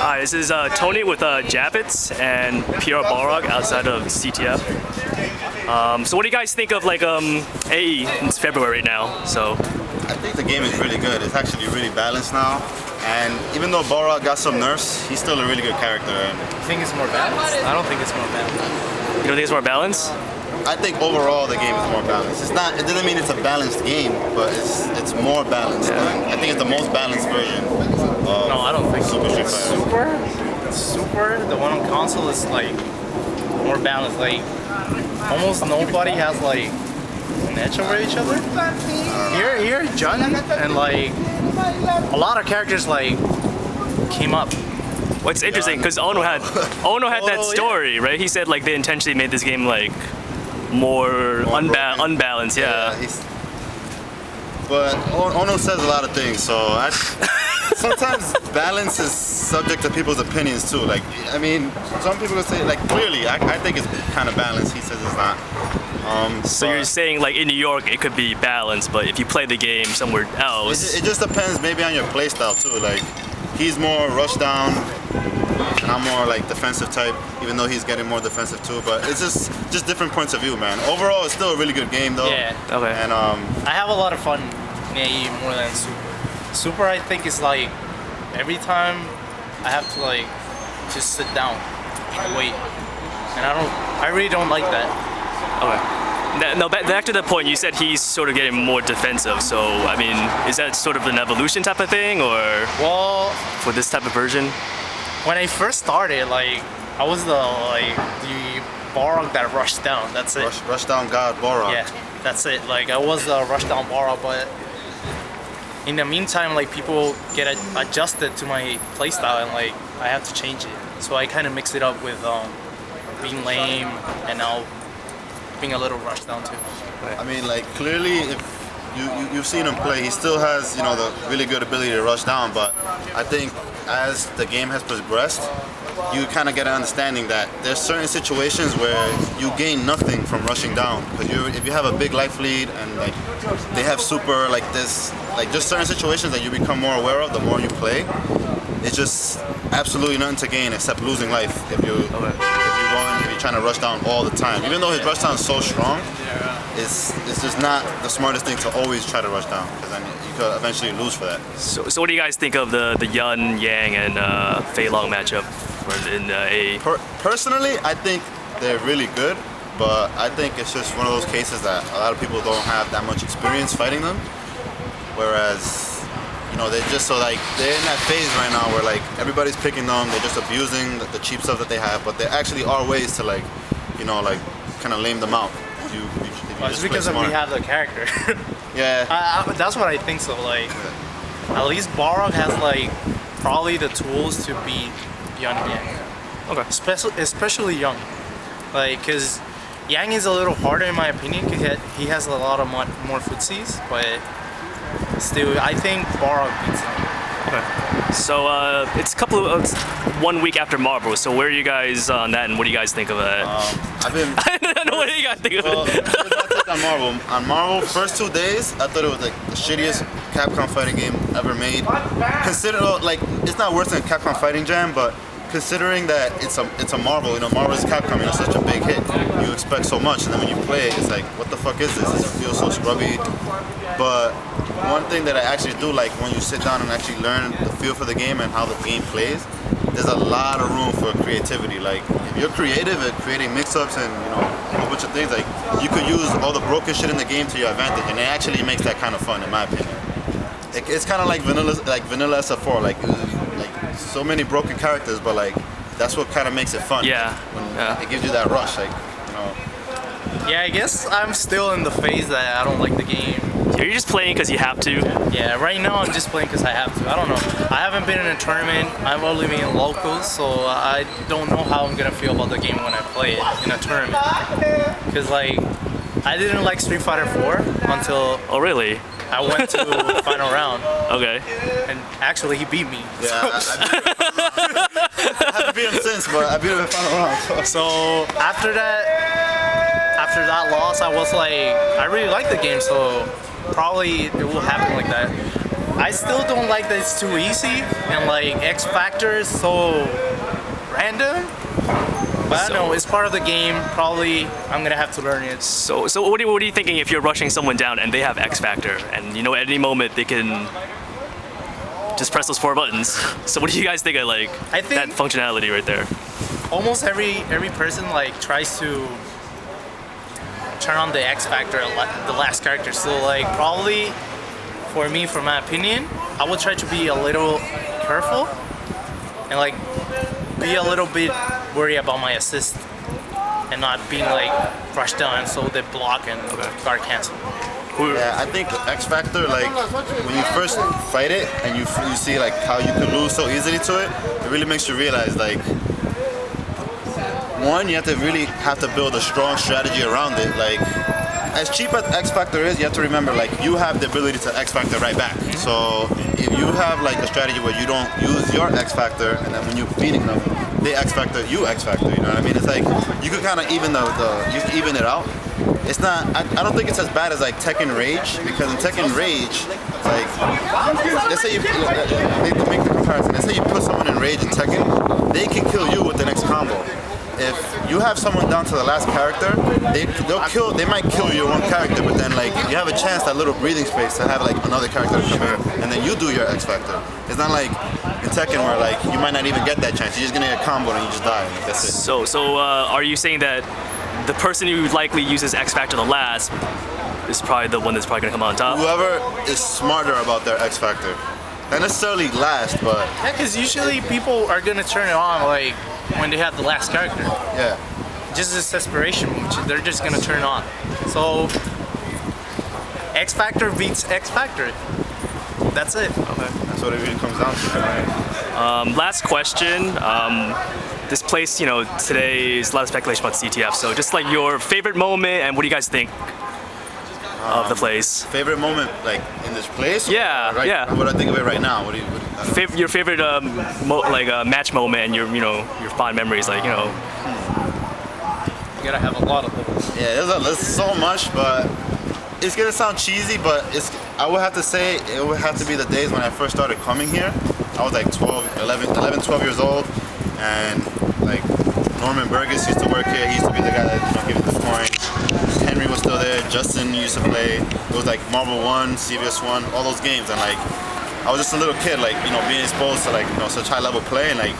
Hi, this is Tony with Javitz and PR Balrog outside of CTF. So what do you guys think of like AE? It's February right now, so. I think the game is really good. It's actually really balanced now. And even though Balrog got some nerfs, he's still a really good character. And you think it's more balanced? I don't think it's more balanced. You don't think it's more balanced? I think overall the game is more balanced. It doesn't mean it's a balanced game, but it's more balanced. Yeah. I think it's the most balanced version of No, I don't think Super Street Fighter. Super, the one on console is like more balanced. Like almost nobody has like an edge over each other. Here, Jun and like a lot of characters like came up. What's interesting because Ono had that story, right? He said like they intentionally made this game like more unbalanced, yeah. But Ono says a lot of things, so sometimes balance is subject to people's opinions too. Like, I mean, some people will say like clearly, I think it's kind of balanced. He says it's not. So you're saying like in New York it could be balanced, but if you play the game somewhere else, it just depends maybe on your playstyle too. Like, he's more rush down, and I'm more like defensive type, even though he's getting more defensive too. But it's just different points of view, man. Overall, it's still a really good game though. Yeah. Okay. And I have a lot of fun in AE more than Super. Super, I think, is like every time I have to like just sit down and wait, and I really don't like that. Okay. No, back to the point, you said he's sort of getting more defensive, so I mean, is that sort of an evolution type of thing, or well, for this type of version? When I first started, like, I was the Balrog that rushed down, that's it. Rush down God Balrog. Yeah, that's it, like, I was the rush down Balrog, but in the meantime, like, people get adjusted to my playstyle, and like, I have to change it. So I kind of mix it up with being lame, and now being a little rushed down too. I mean, like, clearly, if you've seen him play, he still has, you know, the really good ability to rush down, but I think as the game has progressed, you kind of get an understanding that there's certain situations where you gain nothing from rushing down, because if you have a big life lead and like they have super like this, like just certain situations that you become more aware of the more you play, it's just absolutely nothing to gain except losing life if you're trying to rush down all the time. Even though his rush down is so strong, it's just not the smartest thing to always try to rush down, because then you could eventually lose for that. So what do you guys think of the Yun, Yang, and Fei Long matchup in AE? Personally, I think they're really good, but I think it's just one of those cases that a lot of people don't have that much experience fighting them, whereas you know, they're just they're in that phase right now where like everybody's picking them, they're just abusing the cheap stuff that they have, but there actually are ways to like, you know, like kind of lame them out. If you it's because we have the character. Yeah. That's what I think so. Like, at least Balrog has like probably the tools to beat Yun and Yang. Okay. Especially Yang, like, cause Yang is a little harder in my opinion. Cause he has a lot of more footsies, but still, I think Balrog beats him. Okay. So it's 1 week after Marvel. So where are you guys on that, and what do you guys think of that? What do you guys think of it? On Marvel, first 2 days, I thought it was like the shittiest Capcom fighting game ever made. Like, it's not worse than Capcom Fighting Jam, but considering that it's a Marvel, you know, Marvel's Capcom, you know, such a big hit, you expect so much, and then when you play it, it's like, what the fuck is this? It feels so scrubby. But one thing that I actually do like when you sit down and actually learn the feel for the game and how the game plays, there's a lot of room for creativity. Like, if you're creative at creating mix-ups and, you know, a whole bunch of things, like, you could use all the broken shit in the game to your advantage, and it actually makes that kind of fun, in my opinion. It's kind of like vanilla SF4, like so many broken characters, but like that's what kind of makes it fun. Yeah. When it gives you that rush, like, you know. Yeah, I guess I'm still in the phase that I don't like the game. Are you just playing because you have to? Yeah, right now I'm just playing because I have to. I don't know. I haven't been in a tournament. I've only been in locals, so I don't know how I'm gonna feel about the game when I play it in a tournament. Because like, I didn't like Street Fighter 4 until. Oh really? I went to final round. Okay. And actually, he beat me. Yeah, I haven't beat him since, but I beat him in final round. So after that loss, I was like, I really like the game, so probably it will happen like that. I still don't like that it's too easy and like X Factor is so random. But I don't know, it's part of the game. Probably I'm gonna have to learn it. So what are you thinking if you're rushing someone down and they have X Factor and you know at any moment they can just press those 4 buttons? So what do you guys think of like I think that functionality right there? almost every person like tries to turn on the X Factor the last character. So like probably for me, from my opinion, I would try to be a little careful and like be a little bit worried about my assist and not being like rushed down so they block and guard cancel. Yeah, I think X Factor, like when you first fight it and you see like how you can lose so easily to it, it really makes you realize like one, you have to really build a strong strategy around it. Like as cheap as X Factor is, you have to remember like you have the ability to X Factor right back. So if you have like a strategy where you don't use your X Factor and then when you're beating them, they X Factor, you X Factor. You know what I mean? It's like you could kind of even it out. It's not. I don't think it's as bad as like Tekken Rage, because in Tekken Rage, like let's say you make the comparison. Let's say you put someone in Rage in Tekken, they can kill you with the next combo. If you have someone down to the last character, they might kill your one character, but then like you have a chance, that little breathing space to have like another character come in, and then you do your X Factor. It's not like in Tekken where like you might not even get that chance. You're just gonna get comboed and you just die. Like, that's it. So are you saying that the person who likely uses X Factor the last is probably the one that's probably gonna come on top? Whoever is smarter about their X Factor. Not necessarily last, but Yeah, because usually people are gonna turn it on like when they have the last character. yeah. Just this desperation, which they're just gonna turn on. So X Factor beats X Factor. That's it. That's what it really comes down to. Last question. This place, you know, today is a lot of speculation about CTF. So just like your favorite moment and what do you guys think of the place? Favorite moment, like in this place? Yeah, Right, yeah. What do I think of it right now? What do you? Your favorite match moment and your fond memories, like you know. You gotta have a lot of them. Yeah, there's so much, but it's gonna sound cheesy, but I would have to say it would have to be the days when I first started coming here. I was like 12 years old, and like Norman Burgess used to work here. He used to be the guy that gave me the scoring. Henry was still there. Justin used to play. It was like Marvel 1, CVS 1, all those games, and like I was just a little kid, like being exposed to like such high level play, and like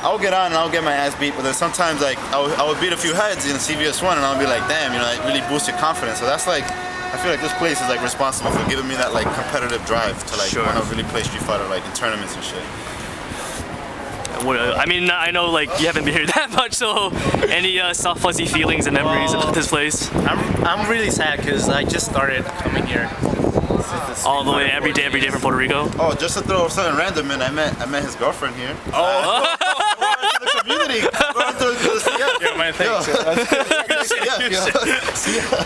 I would get on and I would get my ass beat, but then sometimes like I would beat a few heads in CVS 1, and I would be like, damn, it really boosts your confidence. So that's like. I feel like this place is like responsible for giving me that like competitive drive to like want to really play Street Fighter like in tournaments and shit. I mean, I know like you haven't been here that much, so any soft fuzzy feelings and memories about this place? I'm really sad because I just started coming here. All the way every day from Puerto Rico. Oh, just to throw something random in, I met his girlfriend here. Oh, to the community. Going to the CF. Yeah, man, thanks. CF.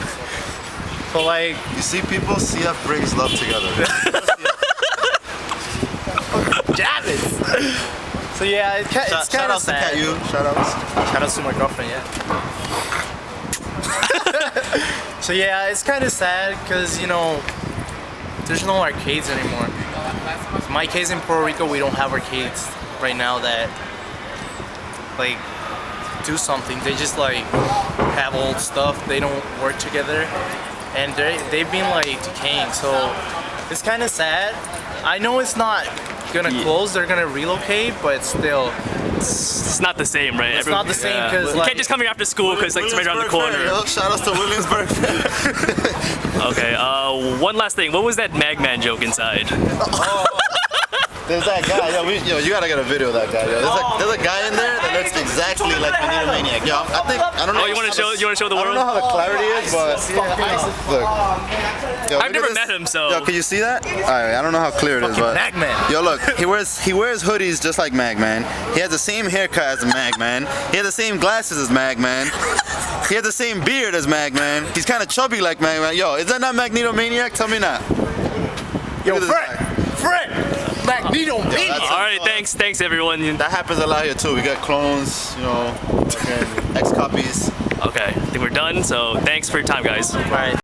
So like, you see, people, CF brings love together. Javitz. So yeah, it's kind of sad. Shout outs to Shout outs to my girlfriend, yeah. So yeah, it's kind of sad because there's no arcades anymore. My case in Puerto Rico, we don't have arcades right now that like do something. They just like have old stuff. They don't work together, and they've been like decaying. So it's kind of sad. I know it's not gonna close. They're gonna relocate, but still. It's not the same, right? It's not the same because you can't just come here after school because like it's right around the corner. Shout out to Williamsburg. Okay, one last thing. What was that Magman joke inside? There's that guy. You gotta get a video of that guy. There's a guy in there that looks exactly like Magneto Maniac. I don't know. Oh, you want to show the world? I don't know how the clarity is, but look. I've never met him, so. Yo, can you see that? Alright, I don't know how clear it is, but Magman. Yo, look, he wears hoodies just like Magman. He has the same haircut as Magman. He has the same glasses as Magman. He has the same beard as Magman. He's kind of chubby like Magman. Yo, is that not Magneto Maniac? Tell me not. Yo, Fred. Magneto Maniac. All right, thanks everyone. That happens a lot here too. We got clones, X copies. Okay, I think we're done. So thanks for your time, guys. Bye.